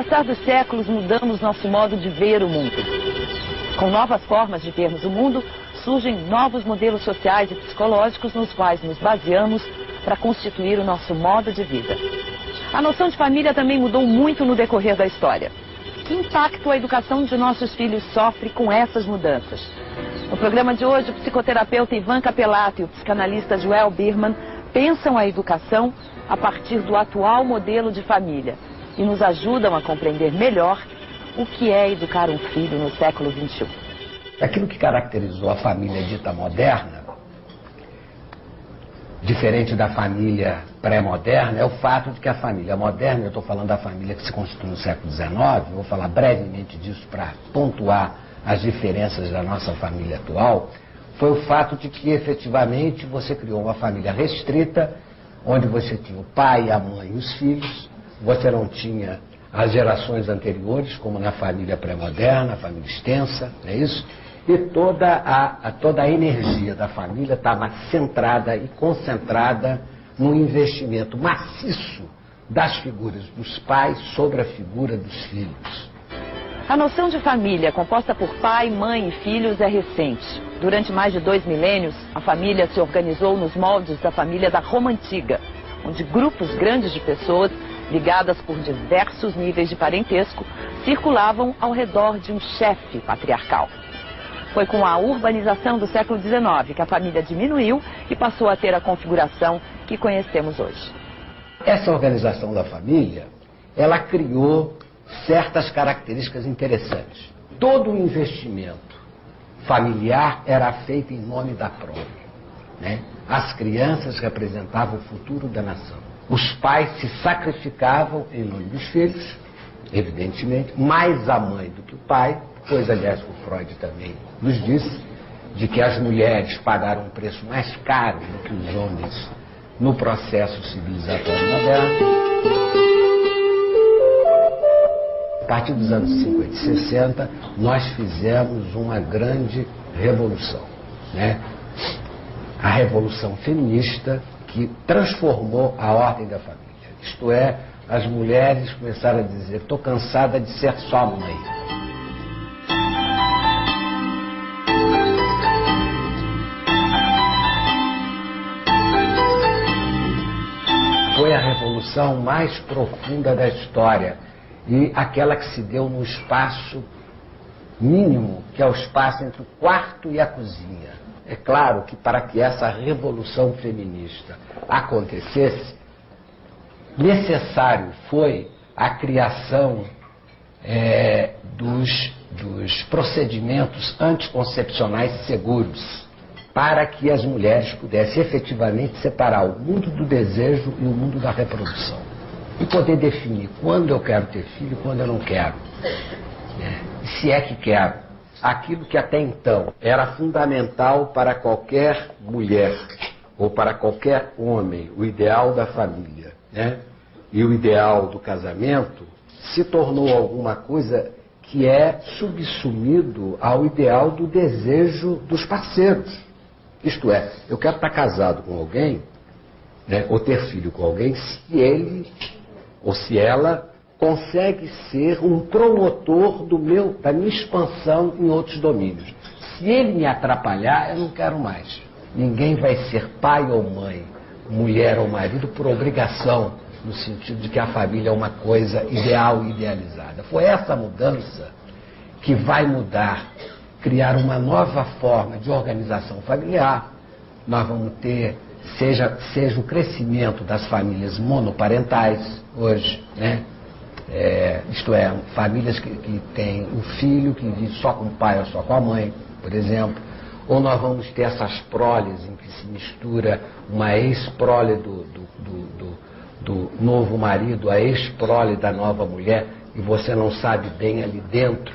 passar dos séculos, mudamos nosso modo de ver o mundo. Com novas formas de vermos o mundo, surgem novos modelos sociais e psicológicos nos quais nos baseamos para constituir o nosso modo de vida. A noção de família também mudou muito no decorrer da história. Que impacto a educação de nossos filhos sofre com essas mudanças? No programa de hoje, o psicoterapeuta Ivan Capelato e o psicanalista Joel Birman pensam a educação a partir do atual modelo de família e nos ajudam a compreender melhor o que é educar um filho no século XXI. Aquilo que caracterizou a família dita moderna, diferente da família pré-moderna, é o fato de que a família moderna, eu estou falando da família que se constitui no século XIX, vou falar brevemente disso para pontuar as diferenças da nossa família atual, foi o fato de que efetivamente você criou uma família restrita, onde você tinha o pai, a mãe e os filhos, você não tinha as gerações anteriores, como na família pré-moderna, a família extensa, não é isso? E toda a energia da família estava centrada e concentrada no investimento maciço das figuras dos pais sobre a figura dos filhos. A noção de família composta por pai, mãe e filhos é recente. Durante mais de 2 milênios, a família se organizou nos moldes da família da Roma Antiga, onde grupos grandes de pessoas, ligadas por diversos níveis de parentesco, circulavam ao redor de um chefe patriarcal. Foi com a urbanização do século XIX que a família diminuiu e passou a ter a configuração que conhecemos hoje. Essa organização da família, ela criou certas características interessantes. Todo o investimento familiar era feito em nome da prole, né? As crianças representavam o futuro da nação. Os pais se sacrificavam em nome dos filhos, evidentemente, mais a mãe do que o pai, coisa, aliás, que o Freud também nos disse, de que as mulheres pagaram um preço mais caro do que os homens no processo civilizatório moderno. A partir dos anos 50 e 60, nós fizemos uma grande revolução, né? A revolução feminista, que transformou a ordem da família. Isto é, as mulheres começaram a dizer: estou cansada de ser só mãe. Foi a revolução mais profunda da história e aquela que se deu no espaço mínimo, que é o espaço entre o quarto e a cozinha. É claro que para que essa revolução feminista acontecesse, necessário foi a criação dos procedimentos anticoncepcionais seguros, para que as mulheres pudessem efetivamente separar o mundo do desejo e o mundo da reprodução. E poder definir quando eu quero ter filho e quando eu não quero. Se é que quero. Aquilo que até então era fundamental para qualquer mulher ou para qualquer homem, o ideal da família, né? E o ideal do casamento, se tornou alguma coisa que é subsumido ao ideal do desejo dos parceiros. Isto é, eu quero estar casado com alguém, né, ou ter filho com alguém, se ele ou se ela consegue ser um promotor da minha expansão em outros domínios. Se ele me atrapalhar, eu não quero mais. Ninguém vai ser pai ou mãe, mulher ou marido por obrigação, no sentido de que a família é uma coisa ideal e idealizada. Foi essa mudança que vai mudar, criar uma nova forma de organização familiar. Nós vamos ter, seja o crescimento das famílias monoparentais hoje, né? Isto é, famílias que têm um filho que vive só com o pai ou só com a mãe, por exemplo. Ou nós vamos ter essas proles em que se mistura uma ex-prole do novo marido, a ex-prole da nova mulher, e você não sabe bem ali dentro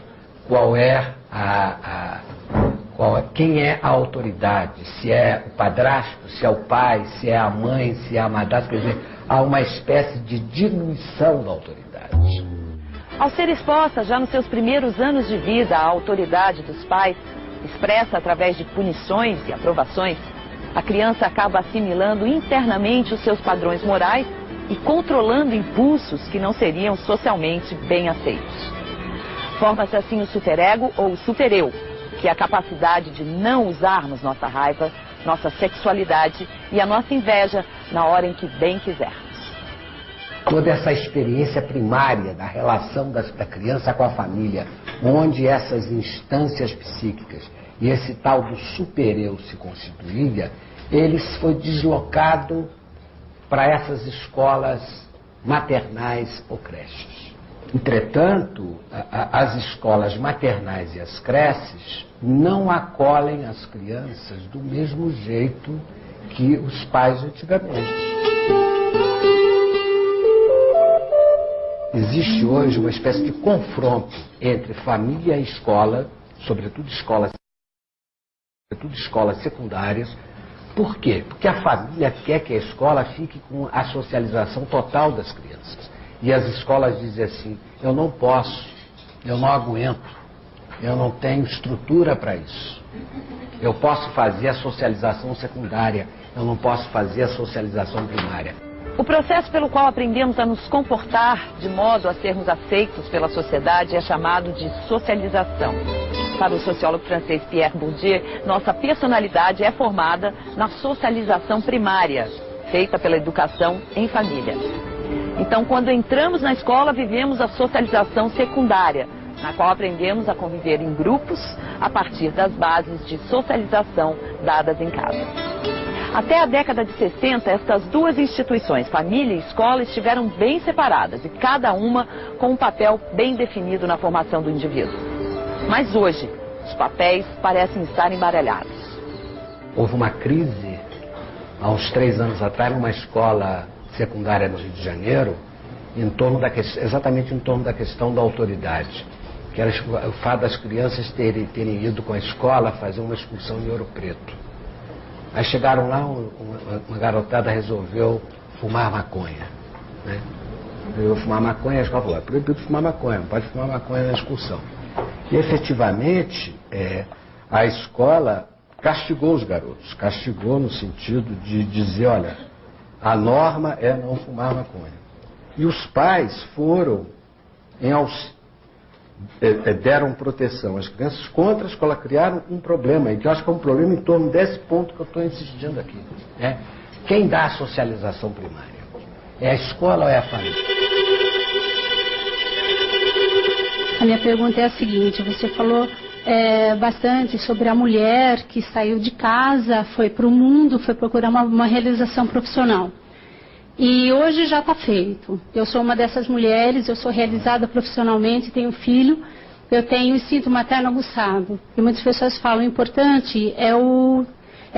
quem é a autoridade, se é o padrasto, se é o pai, se é a mãe, se é a madrasta. Quer dizer, há uma espécie de diminuição da autoridade. Ao ser exposta já nos seus primeiros anos de vida à autoridade dos pais, expressa através de punições e aprovações, a criança acaba assimilando internamente os seus padrões morais e controlando impulsos que não seriam socialmente bem aceitos. Forma-se assim o superego ou o supereu, que é a capacidade de não usarmos nossa raiva, nossa sexualidade e a nossa inveja na hora em que bem quisermos. Toda essa experiência primária da relação da criança com a família, onde essas instâncias psíquicas e esse tal do supereu se constituía, ele foi deslocado para essas escolas maternais ou creches. Entretanto, as escolas maternais e as creches não acolhem as crianças do mesmo jeito que os pais antigamente. Existe hoje uma espécie de confronto entre família e escola, sobretudo escolas secundárias. Por quê? Porque a família quer que a escola fique com a socialização total das crianças. E as escolas dizem assim: eu não posso, eu não aguento, eu não tenho estrutura para isso. Eu posso fazer a socialização secundária, eu não posso fazer a socialização primária. O processo pelo qual aprendemos a nos comportar de modo a sermos aceitos pela sociedade é chamado de socialização. Para o sociólogo francês Pierre Bourdieu, nossa personalidade é formada na socialização primária, feita pela educação em família. Então, quando entramos na escola, vivemos a socialização secundária, na qual aprendemos a conviver em grupos a partir das bases de socialização dadas em casa. Até a década de 60, estas duas instituições, família e escola, estiveram bem separadas e cada uma com um papel bem definido na formação do indivíduo. Mas hoje, os papéis parecem estar embaralhados. Houve uma crise, há uns 3 anos atrás, numa escola secundária no Rio de Janeiro, exatamente em torno da questão da autoridade, que era o fato das crianças terem ido com a escola fazer uma excursão em Ouro Preto. Aí chegaram lá, uma garotada resolveu fumar maconha, né? Resolveu fumar maconha, a escola falou: é proibido fumar maconha, não pode fumar maconha na excursão. E efetivamente a escola castigou os garotos, castigou no sentido de dizer: olha, a norma é não fumar maconha. E os pais foram deram proteção às crianças contra a escola, criaram um problema, e que eu acho que é um problema em torno desse ponto que eu estou insistindo aqui. Né? Quem dá a socialização primária? É a escola ou é a família? A minha pergunta é a seguinte: você falou bastante sobre a mulher que saiu de casa, foi para o mundo, foi procurar uma realização profissional. E hoje já está feito. Eu sou uma dessas mulheres, eu sou realizada profissionalmente, tenho filho, eu tenho instinto materno aguçado. E muitas pessoas falam: o importante é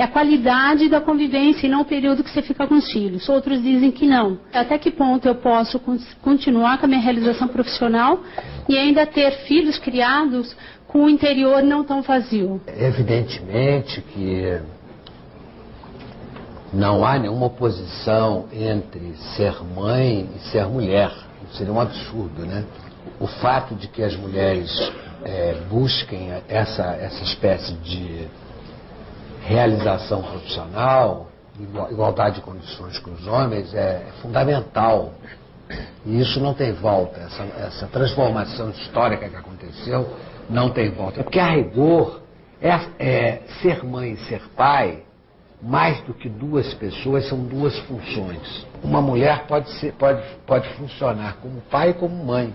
a qualidade da convivência e não o período que você fica com os filhos. Outros dizem que não. Até que ponto eu posso continuar com a minha realização profissional e ainda ter filhos criados com o interior não tão vazio? Evidentemente que não há nenhuma oposição entre ser mãe e ser mulher. Seria um absurdo, né? O fato de que as mulheres busquem essa espécie de realização profissional, igualdade de condições com os homens, é fundamental. E isso não tem volta. Essa transformação histórica que aconteceu não tem volta. Porque, a rigor, ser mãe e ser pai, mais do que duas pessoas, são duas funções. Uma mulher pode funcionar como pai e como mãe,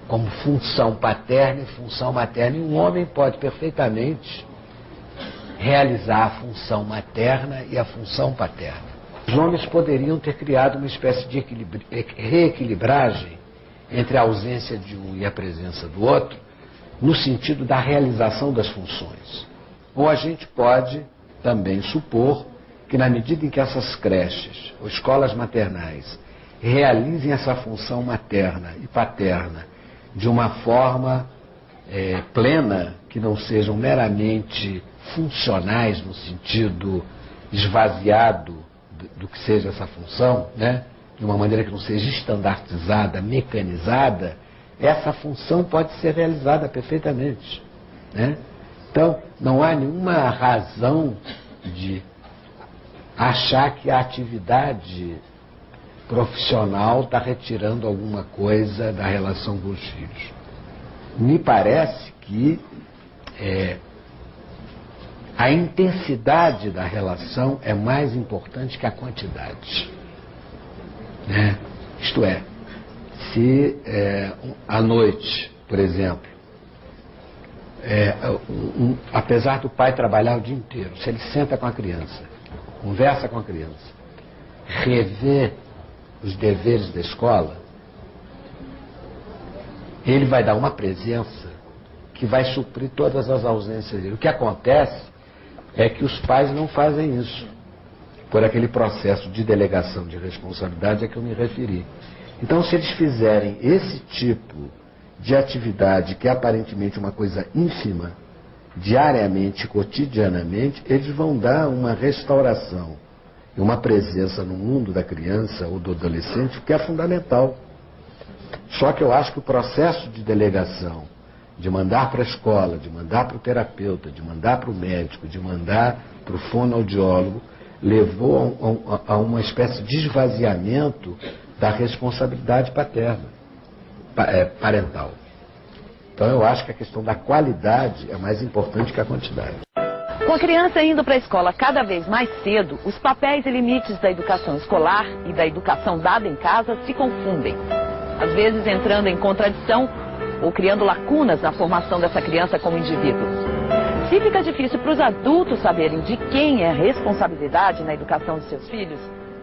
como função paterna e função materna. E um homem pode perfeitamente realizar a função materna e a função paterna. Os homens poderiam ter criado uma espécie de reequilibragem entre a ausência de um e a presença do outro, no sentido da realização das funções. Ou a gente pode também supor que, na medida em que essas creches ou escolas maternais realizem essa função materna e paterna de uma forma plena, que não sejam meramente funcionais no sentido esvaziado do que seja essa função, né? De uma maneira que não seja estandartizada, mecanizada, essa função pode ser realizada perfeitamente, né? Então, não há nenhuma razão de achar que a atividade profissional está retirando alguma coisa da relação com os filhos. Me parece que a intensidade da relação é mais importante que a quantidade. Né? Isto é, se à noite, por exemplo, apesar do pai trabalhar o dia inteiro, se ele senta com a criança, conversa com a criança, revê os deveres da escola, ele vai dar uma presença que vai suprir todas as ausências dele. O que acontece é que os pais não fazem isso, por aquele processo de delegação de responsabilidade a que eu me referi. Então, se eles fizerem esse tipo de atividade, que é aparentemente uma coisa ínfima, diariamente, cotidianamente, eles vão dar uma restauração e uma presença no mundo da criança ou do adolescente que é fundamental. Só que eu acho que o processo de delegação, de mandar para a escola, de mandar para o terapeuta, de mandar para o médico, de mandar para o fonoaudiólogo, levou a uma espécie de esvaziamento da responsabilidade parental. Então eu acho que a questão da qualidade é mais importante que a quantidade. Com a criança indo para a escola cada vez mais cedo, os papéis e limites da educação escolar e da educação dada em casa se confundem. Às vezes entrando em contradição ou criando lacunas na formação dessa criança como indivíduo. Se fica difícil para os adultos saberem de quem é a responsabilidade na educação de seus filhos,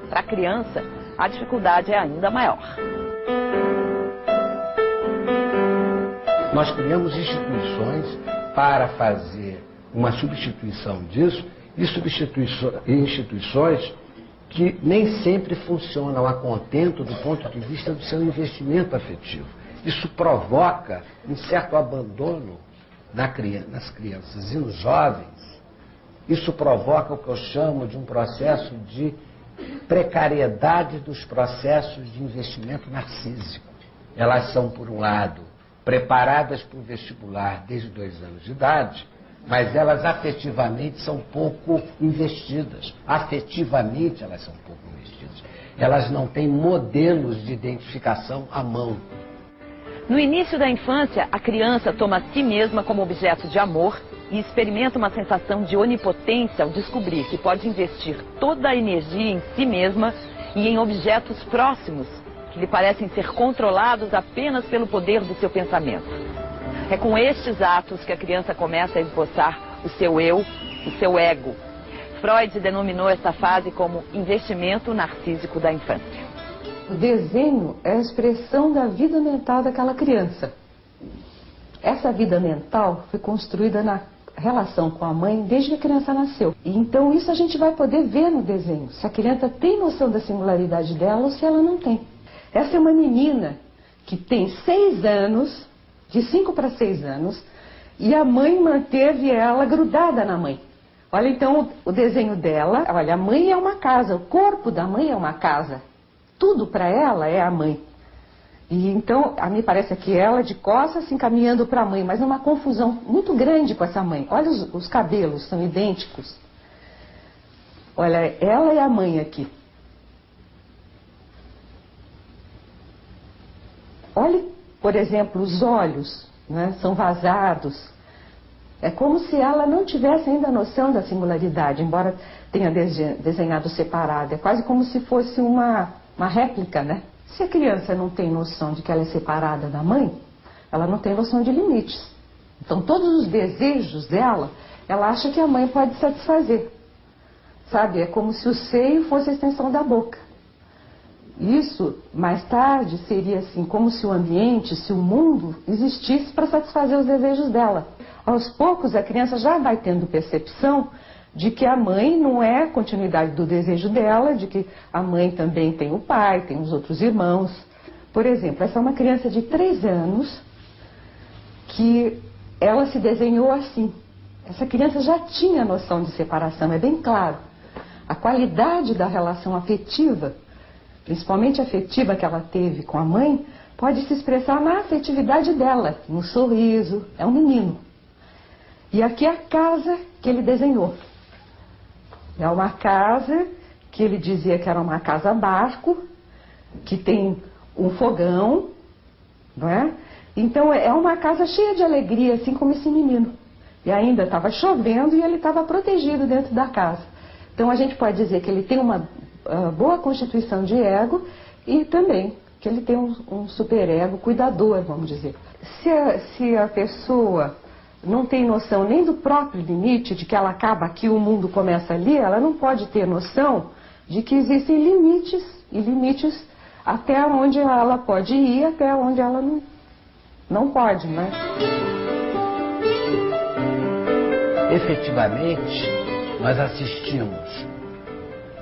para a criança a dificuldade é ainda maior. Nós criamos instituições para fazer uma substituição disso e instituições que nem sempre funcionam a contento do ponto de vista do seu investimento afetivo. Isso provoca um certo abandono nas crianças e nos jovens. Isso provoca o que eu chamo de um processo de precariedade dos processos de investimento narcísico. Elas são, por um lado, preparadas para o vestibular desde 2 anos de idade, mas elas afetivamente são pouco investidas. Afetivamente elas são pouco investidas. Elas não têm modelos de identificação à mão. No início da infância, a criança toma a si mesma como objeto de amor e experimenta uma sensação de onipotência ao descobrir que pode investir toda a energia em si mesma e em objetos próximos, que lhe parecem ser controlados apenas pelo poder do seu pensamento. É com estes atos que a criança começa a esboçar o seu eu, o seu ego. Freud denominou esta fase como investimento narcísico da infância. O desenho é a expressão da vida mental daquela criança. Essa vida mental foi construída na relação com a mãe desde que a criança nasceu. E então isso a gente vai poder ver no desenho, se a criança tem noção da singularidade dela ou se ela não tem. Essa é uma menina que tem 6 anos, de 5 para 6 anos, e a mãe manteve ela grudada na mãe. Olha então o desenho dela, olha, a mãe é uma casa, o corpo da mãe é uma casa. Tudo para ela é a mãe. E então, a mim parece que ela de costas se encaminhando para a mãe, mas numa confusão muito grande com essa mãe. Olha os cabelos, são idênticos. Olha, ela é a mãe aqui. Olhe, por exemplo, os olhos, né, são vazados. É como se ela não tivesse ainda noção da singularidade, embora tenha desenhado separado. É quase como se fosse uma réplica, né? Se a criança não tem noção de que ela é separada da mãe, ela não tem noção de limites. Então, todos os desejos dela, ela acha que a mãe pode satisfazer. Sabe? É como se o seio fosse a extensão da boca. Isso, mais tarde, seria assim, como se o ambiente, se o mundo existisse para satisfazer os desejos dela. Aos poucos, a criança já vai tendo percepção de que a mãe não é a continuidade do desejo dela, de que a mãe também tem o pai, tem os outros irmãos. Por exemplo, essa é uma criança de 3 anos que ela se desenhou assim. Essa criança já tinha noção de separação, é bem claro. A qualidade da relação afetiva, principalmente afetiva que ela teve com a mãe, pode se expressar na afetividade dela, no sorriso, é um menino. E aqui é a casa que ele desenhou. É uma casa que ele dizia que era uma casa-barco, que tem um fogão, não é? Então é uma casa cheia de alegria, assim como esse menino. E ainda estava chovendo e ele estava protegido dentro da casa. Então a gente pode dizer que ele tem uma boa constituição de ego e também que ele tem um superego cuidador, vamos dizer. Se a pessoa não tem noção nem do próprio limite, de que ela acaba aqui, o mundo começa ali, ela não pode ter noção de que existem limites, e limites até onde ela pode ir, até onde ela não pode, né? Efetivamente, nós assistimos,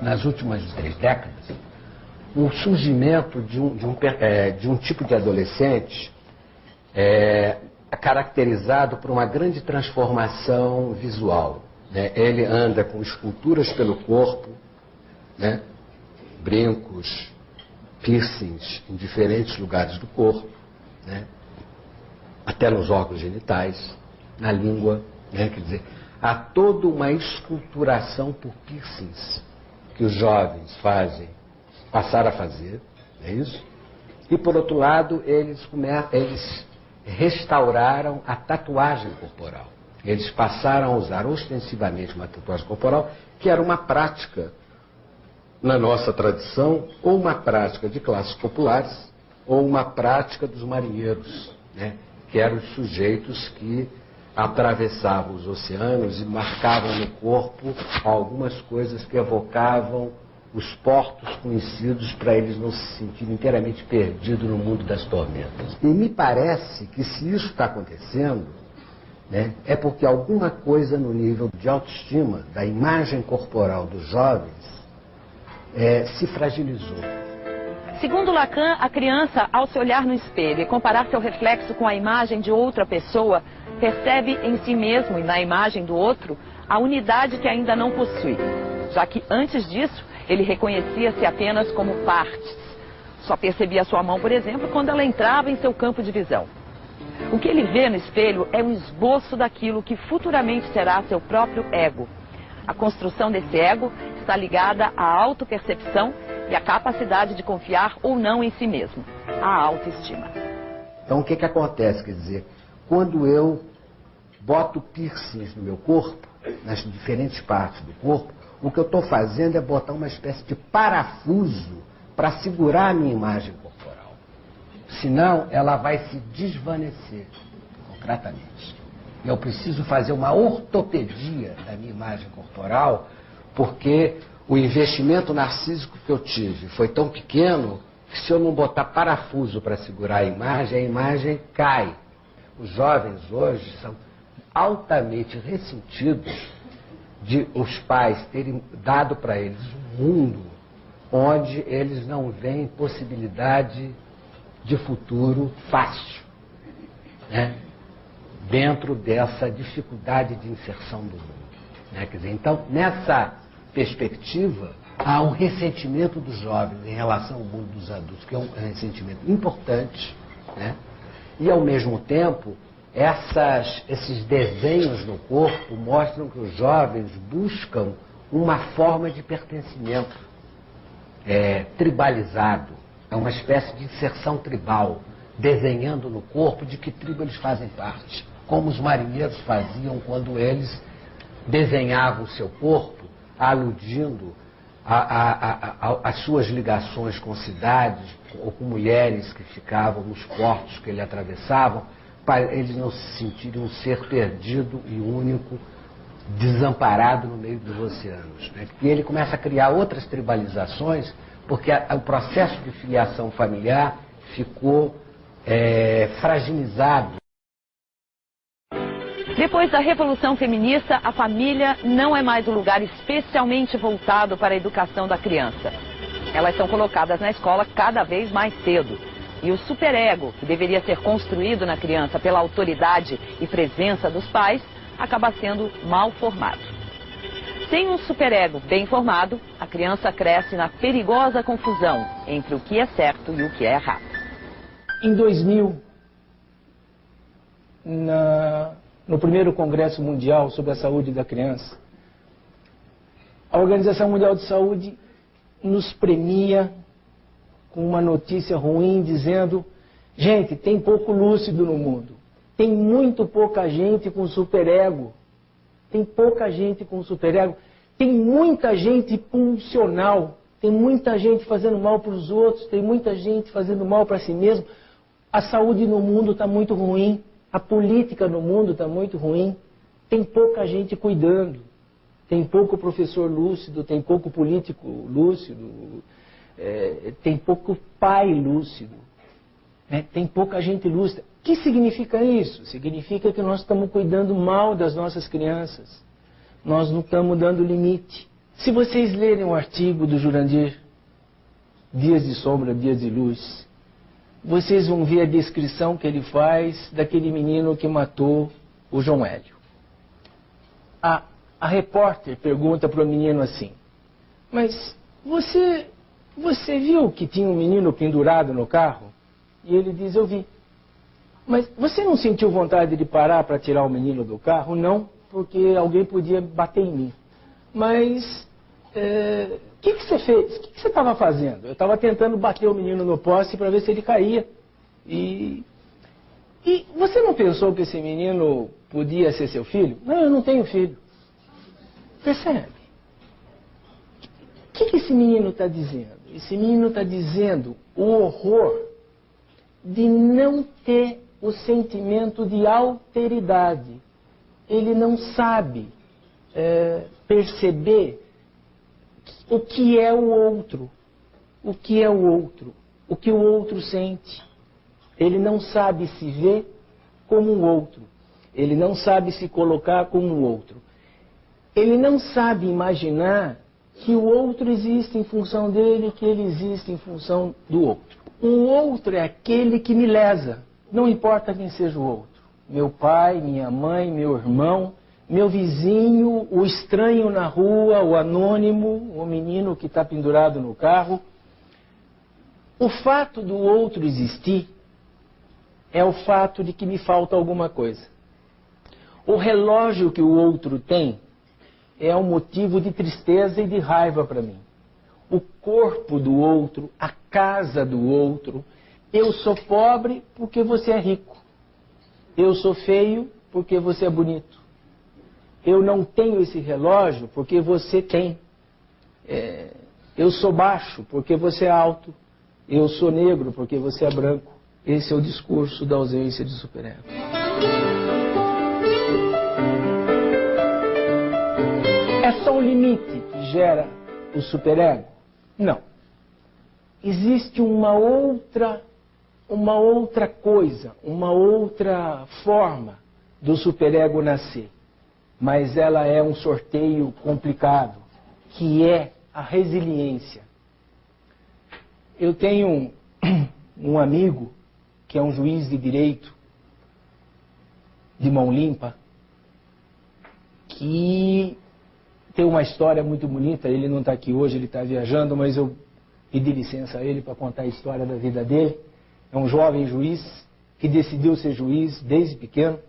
nas últimas 3 décadas, o surgimento de um tipo de adolescente caracterizado por uma grande transformação visual, né? Ele anda com esculturas pelo corpo, né? Brincos, piercings em diferentes lugares do corpo, né? Até nos órgãos genitais, na língua, né? Quer dizer, há toda uma esculturação por piercings que os jovens passaram a fazer, é isso? E por outro lado, eles restauraram a tatuagem corporal. Eles passaram a usar ostensivamente uma tatuagem corporal, que era uma prática, na nossa tradição, ou uma prática de classes populares, ou uma prática dos marinheiros, né? Que eram os sujeitos que atravessavam os oceanos e marcavam no corpo algumas coisas que evocavam os portos conhecidos para eles não se sentirem inteiramente perdidos no mundo das tormentas. E me parece que se isso está acontecendo, né, é porque alguma coisa no nível de autoestima, da imagem corporal dos jovens, se fragilizou. Segundo Lacan, a criança, ao se olhar no espelho e comparar seu reflexo com a imagem de outra pessoa, percebe em si mesmo e na imagem do outro a unidade que ainda não possui, já que antes disso ele reconhecia-se apenas como partes. Só percebia sua mão, por exemplo, quando ela entrava em seu campo de visão. O que ele vê no espelho é um esboço daquilo que futuramente será seu próprio ego. A construção desse ego está ligada à autopercepção e à capacidade de confiar ou não em si mesmo, a autoestima. Então o que acontece? Quer dizer, quando eu boto piercings no meu corpo, nas diferentes partes do corpo, o que eu estou fazendo é botar uma espécie de parafuso para segurar a minha imagem corporal. Senão, ela vai se desvanecer concretamente. Eu preciso fazer uma ortopedia da minha imagem corporal, porque o investimento narcísico que eu tive foi tão pequeno que se eu não botar parafuso para segurar a imagem cai. Os jovens hoje são altamente ressentidos de os pais terem dado para eles um mundo onde eles não veem possibilidade de futuro fácil, né? Dentro dessa dificuldade de inserção do mundo, né? Quer dizer, então, nessa perspectiva, há um ressentimento dos jovens em relação ao mundo dos adultos, que é um ressentimento importante, né? E, ao mesmo tempo, esses desenhos no corpo mostram que os jovens buscam uma forma de pertencimento tribalizado. É uma espécie de inserção tribal, desenhando no corpo de que tribo eles fazem parte. Como os marinheiros faziam quando eles desenhavam o seu corpo, aludindo às suas ligações com cidades ou com mulheres que ficavam nos portos que ele atravessavam, para eles não se sentirem um ser perdido e único, desamparado no meio dos oceanos, né? E ele começa a criar outras tribalizações, porque o processo de filiação familiar ficou fragilizado. Depois da Revolução Feminista, a família não é mais um lugar especialmente voltado para a educação da criança. Elas são colocadas na escola cada vez mais cedo. E o superego, que deveria ser construído na criança pela autoridade e presença dos pais, acaba sendo mal formado. Sem um superego bem formado, a criança cresce na perigosa confusão entre o que é certo e o que é errado. Em 2000, no primeiro Congresso Mundial sobre a Saúde da Criança, a Organização Mundial de Saúde nos premia com uma notícia ruim dizendo: gente, tem pouco lúcido no mundo. Tem muito pouca gente com superego. Tem pouca gente com superego. Tem muita gente pulsional. Tem muita gente fazendo mal para os outros. Tem muita gente fazendo mal para si mesmo. A saúde no mundo está muito ruim. A política no mundo está muito ruim. Tem pouca gente cuidando. Tem pouco professor lúcido. Tem pouco político lúcido. Tem pouco pai lúcido. Tem pouca gente lúcida. O que significa isso? Significa que nós estamos cuidando mal das nossas crianças. Nós não estamos dando limite. Se vocês lerem o artigo do Jurandir, Dias de Sombra, Dias de Luz, vocês vão ver a descrição que ele faz daquele menino que matou o João Hélio. A repórter pergunta para o menino assim: mas você viu que tinha um menino pendurado no carro? E ele diz: eu vi. Mas você não sentiu vontade de parar para tirar o menino do carro? Não, porque alguém podia bater em mim. Mas o que você fez? O que você estava fazendo? Eu estava tentando bater o menino no poste para ver se ele caía. E você não pensou que esse menino podia ser seu filho? Não, eu não tenho filho. Percebe? O que esse menino está dizendo? Esse menino está dizendo o horror de não ter o sentimento de alteridade. Ele não sabe perceber o que é o outro. O que é o outro. O que o outro sente. Ele não sabe se ver como o outro. Ele não sabe se colocar como o outro. Ele não sabe imaginar que o outro existe em função dele, que ele existe em função do outro. O outro é aquele que me lesa. Não importa quem seja o outro. Meu pai, minha mãe, meu irmão, meu vizinho, o estranho na rua, o anônimo, o menino que está pendurado no carro. O fato do outro existir é o fato de que me falta alguma coisa. O relógio que o outro tem é um motivo de tristeza e de raiva para mim. O corpo do outro, a casa do outro. Eu sou pobre porque você é rico. Eu sou feio porque você é bonito. Eu não tenho esse relógio porque você tem. Eu sou baixo porque você é alto. Eu sou negro porque você é branco. Esse é o discurso da ausência de superego. É só o limite que gera o superego? Não. Existe uma outra coisa, uma outra forma do superego nascer. Mas ela é um sorteio complicado, que é a resiliência. Eu tenho um amigo que é um juiz de direito de mão limpa, que tem uma história muito bonita. Ele não está aqui hoje, ele está viajando, mas eu pedi licença a ele para contar a história da vida dele. É um jovem juiz que decidiu ser juiz desde pequeno.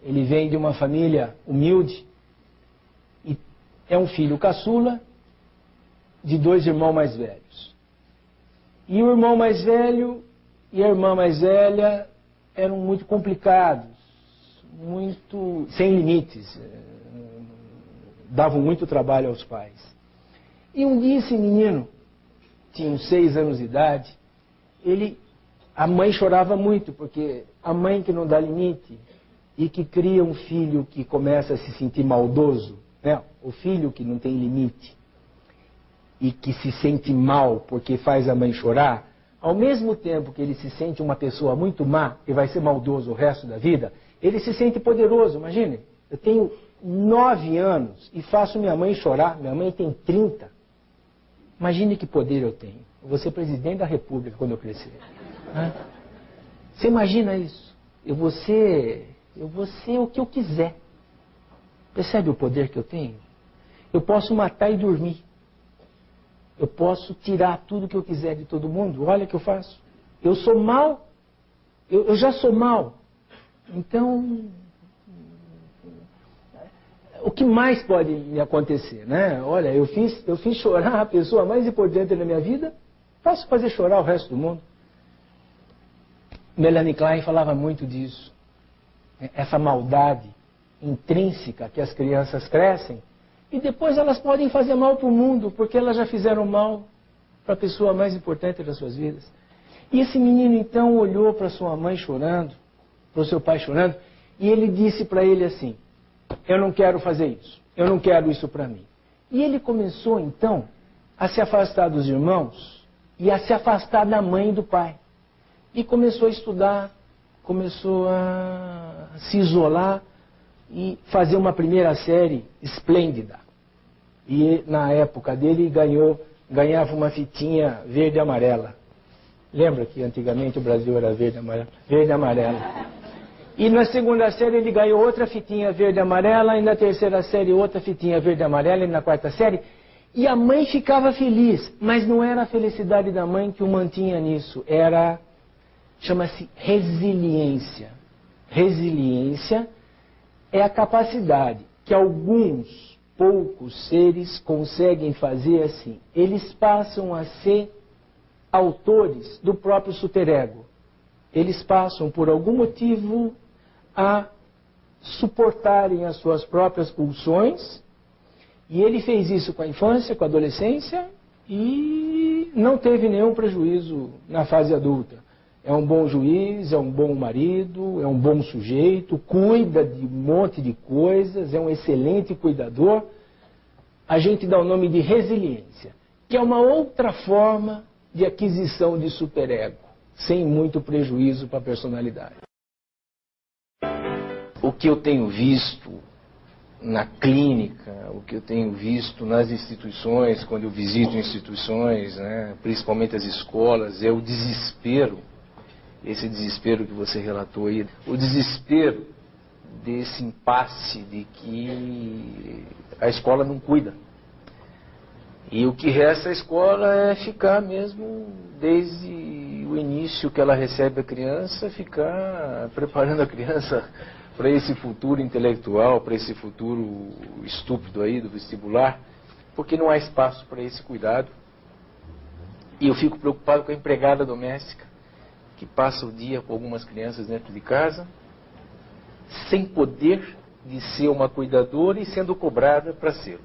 Ele vem de uma família humilde e é um filho caçula de 2 irmãos mais velhos. E o irmão mais velho e a irmã mais velha eram muito complicados, muito sem limites, davam muito trabalho aos pais. E um dia esse menino, tinha uns 6 anos de idade, a mãe chorava muito, porque a mãe que não dá limite e que cria um filho que começa a se sentir maldoso, né? O filho que não tem limite e que se sente mal porque faz a mãe chorar, ao mesmo tempo que ele se sente uma pessoa muito má e vai ser maldoso o resto da vida, ele se sente poderoso. Imagine, eu tenho 9 anos e faço minha mãe chorar, minha mãe tem 30. Imagine que poder eu tenho. Eu vou ser presidente da República quando eu crescer. Você imagina isso? Eu vou ser o que eu quiser. Percebe o poder que eu tenho? Eu posso matar e dormir. Eu posso tirar tudo que eu quiser de todo mundo. Olha o que eu faço. Eu sou mal. Eu já sou mal. Então, o que mais pode me acontecer, né? Olha, eu fiz chorar a pessoa mais importante na minha vida Posso fazer chorar o resto do mundo? Melanie Klein falava muito disso. Essa maldade intrínseca que as crianças crescem e depois elas podem fazer mal para o mundo, porque elas já fizeram mal para a pessoa mais importante das suas vidas. E esse menino então olhou para sua mãe chorando, para o seu pai chorando, e ele disse para ele assim: eu não quero fazer isso, eu não quero isso para mim. E ele começou então a se afastar dos irmãos e a se afastar da mãe e do pai. E começou a estudar, começou a se isolar e fazer uma primeira série esplêndida. E na época dele ganhava uma fitinha verde e amarela. Lembra que antigamente o Brasil era verde e amarela? E na segunda série ele ganhou outra fitinha verde e amarela, e na terceira série outra fitinha verde e amarela, e na quarta série. E a mãe ficava feliz, mas não era a felicidade da mãe que o mantinha nisso, chama-se resiliência. Resiliência é a capacidade que alguns poucos seres conseguem fazer assim. Eles passam a ser autores do próprio superego. Eles passam, por algum motivo, a suportarem as suas próprias pulsões. E ele fez isso com a infância, com a adolescência, e não teve nenhum prejuízo na fase adulta. É um bom juiz, é um bom marido, é um bom sujeito, cuida de um monte de coisas, é um excelente cuidador. A gente dá o nome de resiliência, que é uma outra forma de aquisição de superego, sem muito prejuízo para a personalidade. O que eu tenho visto na clínica, o que eu tenho visto nas instituições, quando eu visito instituições, né, principalmente as escolas, é o desespero, esse desespero que você relatou aí, o desespero desse impasse de que a escola não cuida. E o que resta à escola é ficar mesmo, desde o início que ela recebe a criança, ficar preparando a criança para esse futuro intelectual, para esse futuro estúpido aí do vestibular, porque não há espaço para esse cuidado. E eu fico preocupado com a empregada doméstica, que passa o dia com algumas crianças dentro de casa, sem poder de ser uma cuidadora e sendo cobrada para ser.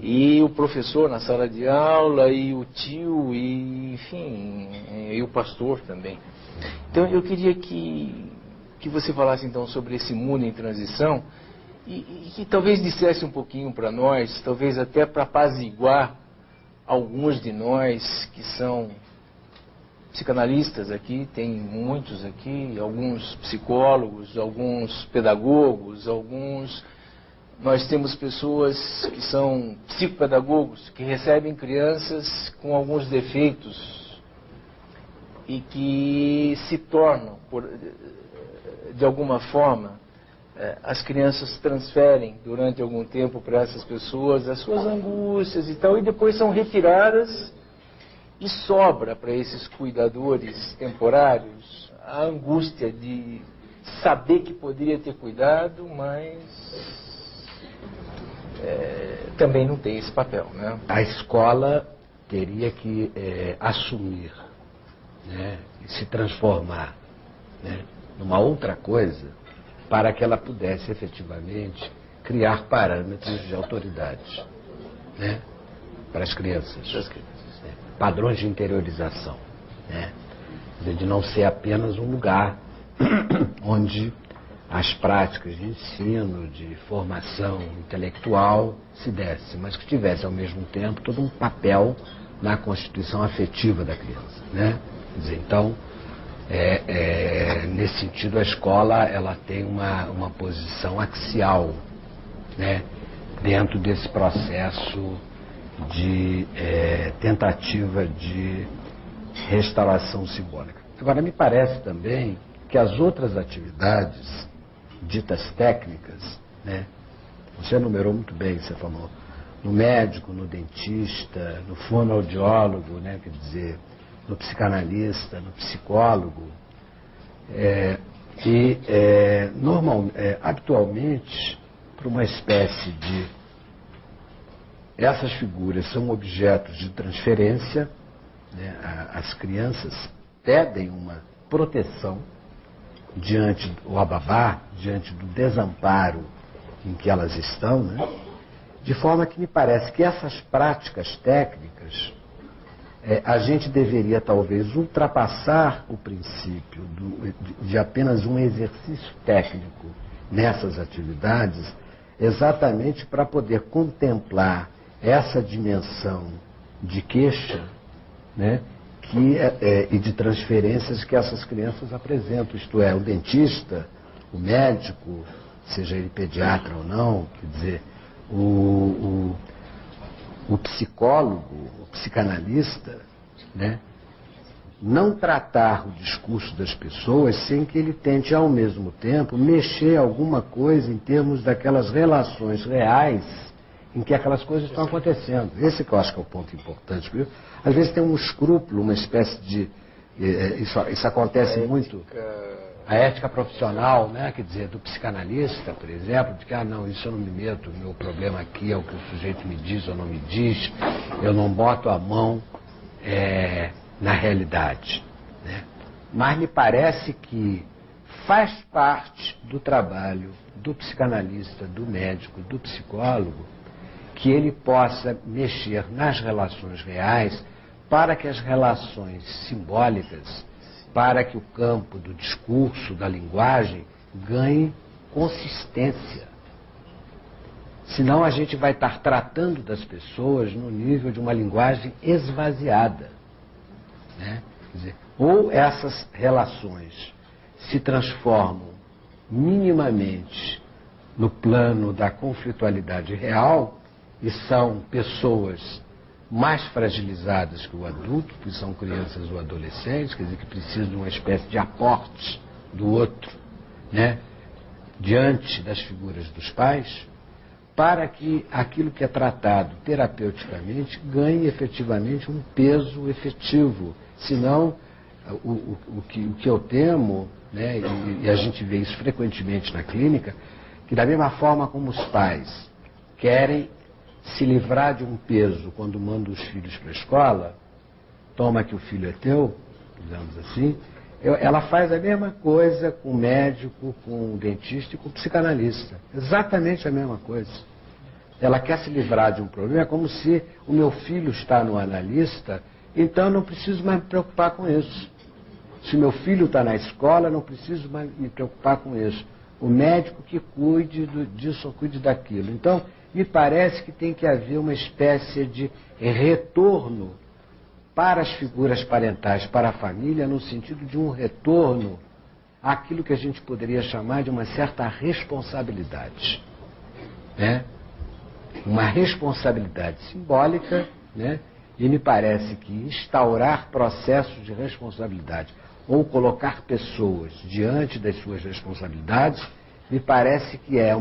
E o professor na sala de aula, e o tio, e enfim, e o pastor também. Então eu queria que você falasse então sobre esse mundo em transição e que talvez dissesse um pouquinho para nós, talvez até para apaziguar alguns de nós que são psicanalistas aqui, tem muitos aqui, alguns psicólogos, alguns pedagogos, nós temos pessoas que são psicopedagogos, que recebem crianças com alguns defeitos e que se tornam, de alguma forma, as crianças transferem durante algum tempo para essas pessoas as suas angústias e tal, e depois são retiradas e sobra para esses cuidadores temporários a angústia de saber que poderia ter cuidado, mas também não tem esse papel, né? A escola teria que assumir, né, e se transformar, né, numa outra coisa para que ela pudesse efetivamente criar parâmetros de autoridade, né, para as crianças, né, padrões de interiorização, né, de não ser apenas um lugar onde as práticas de ensino, de formação intelectual se dessem, mas que tivesse ao mesmo tempo todo um papel na constituição afetiva da criança, né? Quer dizer, então, nesse sentido, a escola ela tem uma posição axial, né, dentro desse processo de tentativa de restauração simbólica. Agora, me parece também que as outras atividades ditas técnicas, né, você enumerou muito bem, você falou, no médico, no dentista, no fonoaudiólogo, né, quer dizer, no psicanalista, no psicólogo, habitualmente, para uma espécie de... Essas figuras são objetos de transferência, né, as crianças pedem uma proteção diante do ababá, diante do desamparo em que elas estão, né? De forma que me parece que essas práticas técnicas, a gente deveria talvez ultrapassar o princípio de apenas um exercício técnico nessas atividades, exatamente para poder contemplar essa dimensão de queixa, né, e de transferências que essas crianças apresentam, isto é, o dentista, o médico, seja ele pediatra ou não, quer dizer, o psicólogo, o psicanalista, né, não tratar o discurso das pessoas sem que ele tente, ao mesmo tempo, mexer alguma coisa em termos daquelas relações reais em que aquelas coisas estão acontecendo. Esse que eu acho que é o ponto importante. Viu? Às vezes tem um escrúpulo, uma espécie de... Isso acontece muito... A ética profissional, né, quer dizer, do psicanalista, por exemplo, de que, não, isso eu não me meto, o meu problema aqui é o que o sujeito me diz ou não me diz, eu não boto a mão na realidade. Né? Mas me parece que faz parte do trabalho do psicanalista, do médico, do psicólogo, que ele possa mexer nas relações reais para que as relações simbólicas, para que o campo do discurso, da linguagem, ganhe consistência. Senão a gente vai estar tratando das pessoas no nível de uma linguagem esvaziada. Né? Quer dizer, ou essas relações se transformam minimamente no plano da conflitualidade real e são pessoas mais fragilizadas que o adulto, que são crianças ou adolescentes, quer dizer, que precisam de uma espécie de aporte do outro, né, diante das figuras dos pais, para que aquilo que é tratado terapeuticamente ganhe efetivamente um peso efetivo. Senão, o que eu temo, né, e a gente vê isso frequentemente na clínica, que da mesma forma como os pais querem se livrar de um peso quando mandam os filhos para a escola, toma que o filho é teu, digamos assim, ela faz a mesma coisa com o médico, com o dentista e com o psicanalista. Exatamente a mesma coisa. Ela quer se livrar de um problema, é como se o meu filho está no analista, então eu não preciso mais me preocupar com isso. Se o meu filho está na escola, eu não preciso mais me preocupar com isso. O médico que cuide disso ou cuide daquilo. Então, me parece que tem que haver uma espécie de retorno para as figuras parentais, para a família, no sentido de um retorno àquilo que a gente poderia chamar de uma certa responsabilidade. Né? Uma responsabilidade simbólica, né? E me parece que instaurar processos de responsabilidade ou colocar pessoas diante das suas responsabilidades, me parece que é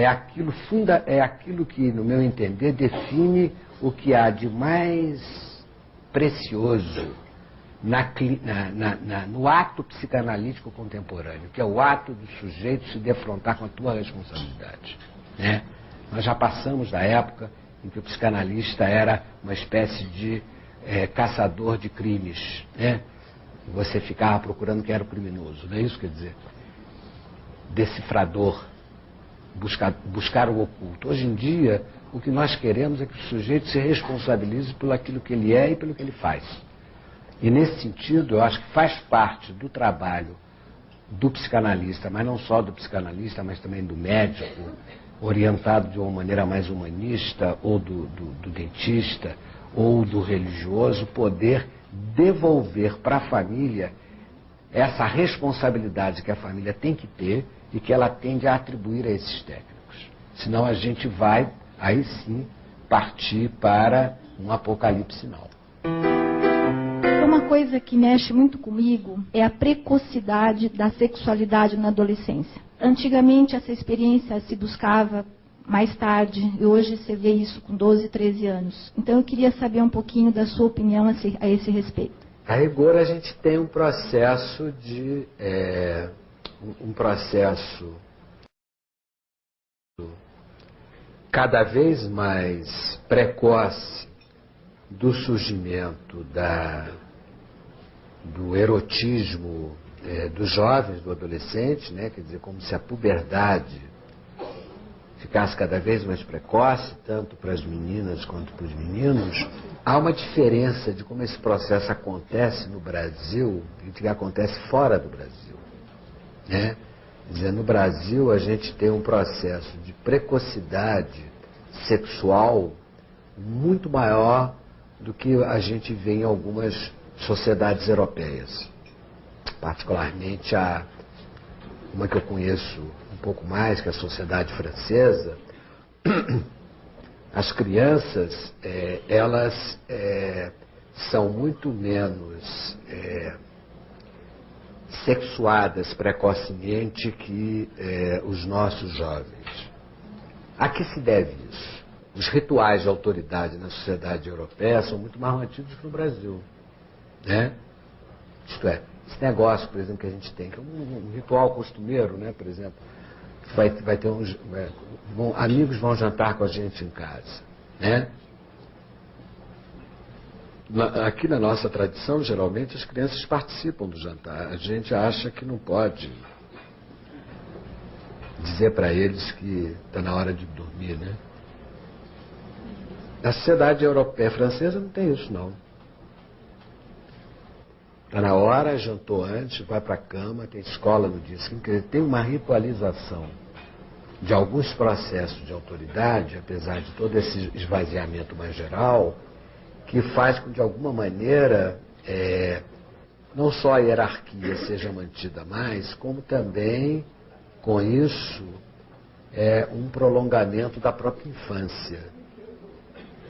aquilo que, no meu entender, define o que há de mais precioso no ato psicanalítico contemporâneo, que é o ato do sujeito se defrontar com a tua responsabilidade. Né? Nós já passamos da época em que o psicanalista era uma espécie de caçador de crimes. Né? Você ficava procurando quem era o criminoso, não é isso? Quer dizer, decifrador. Buscar o oculto. Hoje em dia, o que nós queremos é que o sujeito se responsabilize por aquilo que ele é e pelo que ele faz. E nesse sentido, eu acho que faz parte do trabalho do psicanalista, mas não só do psicanalista, mas também do médico, orientado de uma maneira mais humanista, ou do dentista, ou do religioso, poder devolver para a família essa responsabilidade que a família tem que ter e que ela tende a atribuir a esses técnicos. Senão a gente vai, aí sim, partir para um apocalipse final. Uma coisa que mexe muito comigo é a precocidade da sexualidade na adolescência. Antigamente essa experiência se buscava mais tarde, e hoje você vê isso com 12, 13 anos. Então eu queria saber um pouquinho da sua opinião a esse respeito. A rigor, a gente tem um processo cada vez mais precoce do surgimento do erotismo dos jovens, do adolescente, né? Quer dizer, como se a puberdade ficasse cada vez mais precoce, tanto para as meninas quanto para os meninos. Há uma diferença de como esse processo acontece no Brasil e de que acontece fora do Brasil, né? Quer dizer, no Brasil a gente tem um processo de precocidade sexual muito maior do que a gente vê em algumas sociedades europeias, particularmente uma que eu conheço um pouco mais, que é a sociedade francesa. As crianças, elas são muito menos sexuadas precocemente que os nossos jovens. A que se deve isso? Os rituais de autoridade na sociedade europeia são muito mais antigos que no Brasil, né? Isto é, esse negócio, por exemplo, que a gente tem, que é um ritual costumeiro, né? Por exemplo, vai ter amigos vão jantar com a gente em casa, né? Aqui na nossa tradição, geralmente, as crianças participam do jantar. A gente acha que não pode dizer para eles que está na hora de dormir, né? Na sociedade europeia francesa não tem isso, não. Está na hora, jantou antes, vai para a cama, tem escola no dia seguinte. Quer dizer, tem uma ritualização de alguns processos de autoridade, apesar de todo esse esvaziamento mais geral, que faz com que, de alguma maneira, não só a hierarquia seja mantida mais, como também, com isso, um prolongamento da própria infância.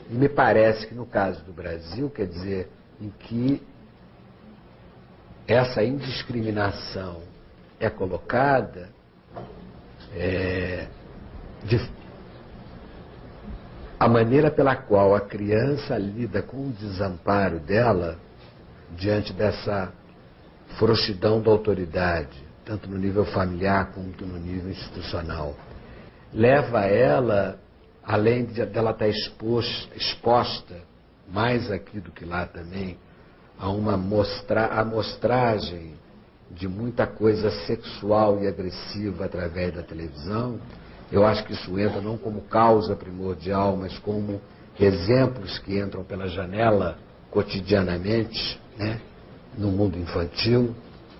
E me parece que, no caso do Brasil, quer dizer, em que essa indiscriminação é colocada, a maneira pela qual a criança lida com o desamparo dela diante dessa frouxidão da autoridade, tanto no nível familiar quanto no nível institucional, leva ela, além dela estar exposta, mais aqui do que lá também, a uma amostragem de muita coisa sexual e agressiva através da televisão. Eu acho que isso entra não como causa primordial, mas como exemplos que entram pela janela cotidianamente, né, no mundo infantil,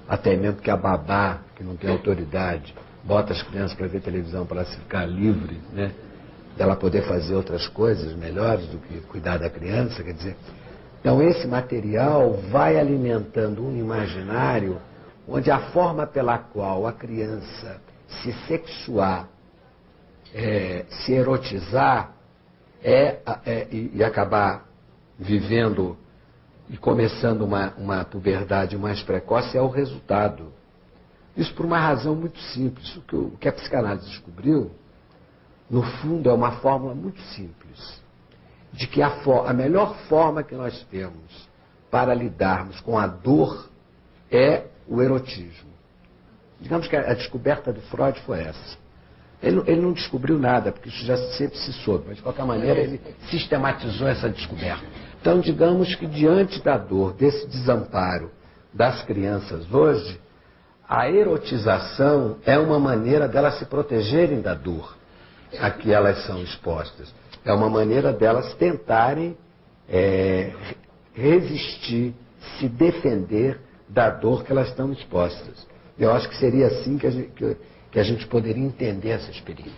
até mesmo que a babá, que não tem autoridade, bota as crianças para ver televisão para elas ficar livre, né, dela poder fazer outras coisas melhores do que cuidar da criança, quer dizer. Então esse material vai alimentando um imaginário onde a forma pela qual a criança se sexuar, se erotizar e acabar vivendo e começando uma puberdade mais precoce é o resultado. Isso por uma razão muito simples. O que a psicanálise descobriu, no fundo, é uma fórmula muito simples, de que a melhor forma que nós temos para lidarmos com a dor é o erotismo. Digamos que a descoberta do Freud foi essa. Ele não descobriu nada, porque isso já sempre se soube, mas de qualquer maneira ele sistematizou essa descoberta. Então, digamos que diante da dor, desse desamparo das crianças hoje, a erotização é uma maneira delas se protegerem da dor a que elas são expostas. É uma maneira delas tentarem resistir, se defender da dor que elas estão expostas. Eu acho que seria assim que a gente poderia entender essa experiência.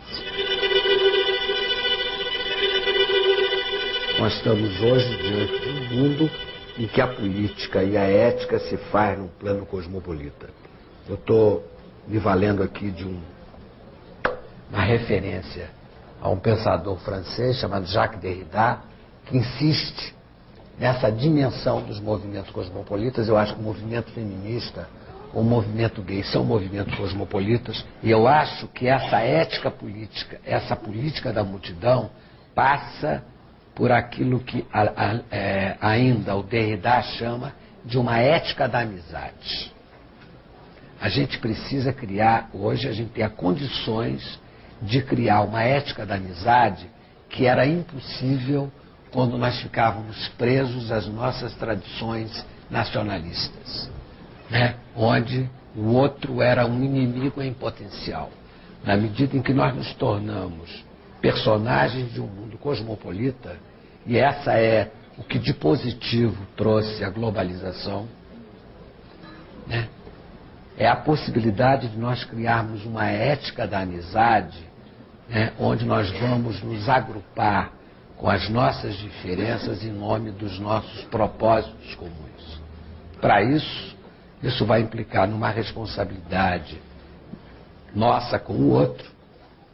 Nós estamos hoje diante de um mundo em que a política e a ética se faz num plano cosmopolita. Eu estou me valendo aqui de uma referência a um pensador francês chamado Jacques Derrida, que insiste nessa dimensão dos movimentos cosmopolitas. Eu acho que o movimento feminista, o movimento gay são movimentos cosmopolitas, e eu acho que essa ética política, essa política da multidão, passa por aquilo que ainda o Derrida chama de uma ética da amizade. A gente precisa criar, hoje a gente tem condições de criar uma ética da amizade que era impossível quando nós ficávamos presos às nossas tradições nacionalistas, né? Onde o outro era um inimigo em potencial. Na medida em que nós nos tornamos personagens de um mundo cosmopolita, e essa é o que de positivo trouxe a globalização, né? É a possibilidade de nós criarmos uma ética da amizade, né? Onde nós vamos nos agrupar com as nossas diferenças em nome dos nossos propósitos comuns. Para isso vai implicar numa responsabilidade nossa com o outro,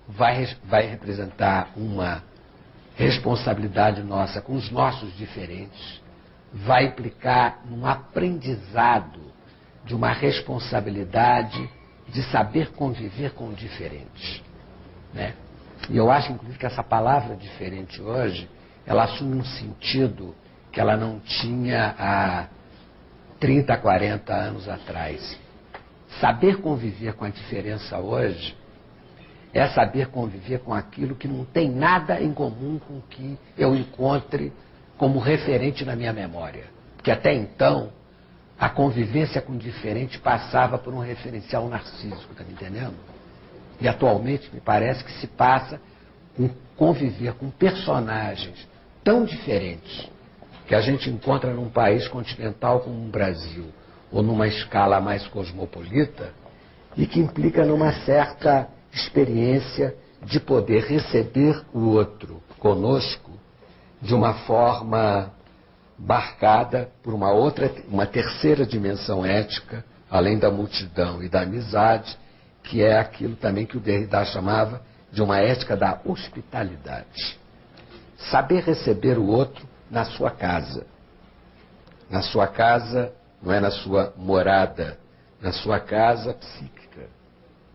vai representar uma responsabilidade nossa com os nossos diferentes, vai implicar num aprendizado de uma responsabilidade de saber conviver com o diferente, né? E eu acho, inclusive, que essa palavra diferente hoje, ela assume um sentido que ela não tinha há 30, 40 anos atrás. Saber conviver com a diferença hoje é saber conviver com aquilo que não tem nada em comum com o que eu encontre como referente na minha memória. Porque até então, a convivência com o diferente passava por um referencial narcísico, tá me entendendo? E atualmente me parece que se passa com conviver com personagens tão diferentes que a gente encontra num país continental como o Brasil, ou numa escala mais cosmopolita, e que implica numa certa experiência de poder receber o outro conosco de uma forma marcada por uma terceira dimensão ética, além da multidão e da amizade, que é aquilo também que o Derrida chamava de uma ética da hospitalidade. Saber receber o outro na sua casa. Na sua casa, não é na sua morada, na sua casa psíquica,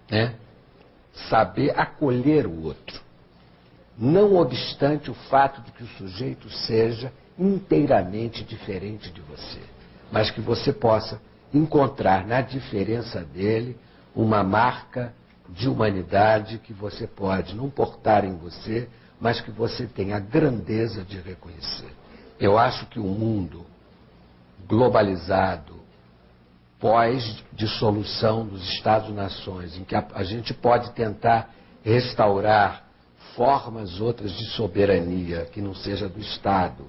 né? Saber acolher o outro, não obstante o fato de que o sujeito seja inteiramente diferente de você, mas que você possa encontrar na diferença dele uma marca de humanidade que você pode não portar em você, mas que você tem a grandeza de reconhecer. Eu acho que o mundo globalizado, pós-dissolução dos Estados-nações, em que a gente pode tentar restaurar formas outras de soberania que não seja do Estado,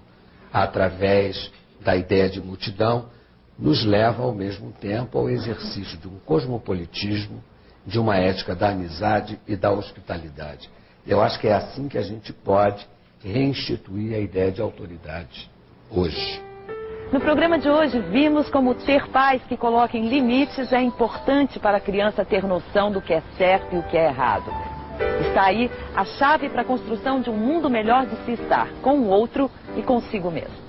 através da ideia de multidão, nos leva ao mesmo tempo ao exercício de um cosmopolitismo, de uma ética da amizade e da hospitalidade. Eu acho que é assim que a gente pode reinstituir a ideia de autoridade hoje. No programa de hoje, vimos como ter pais que coloquem limites é importante para a criança ter noção do que é certo e o que é errado. Está aí a chave para a construção de um mundo melhor de se estar, com o outro e consigo mesmo.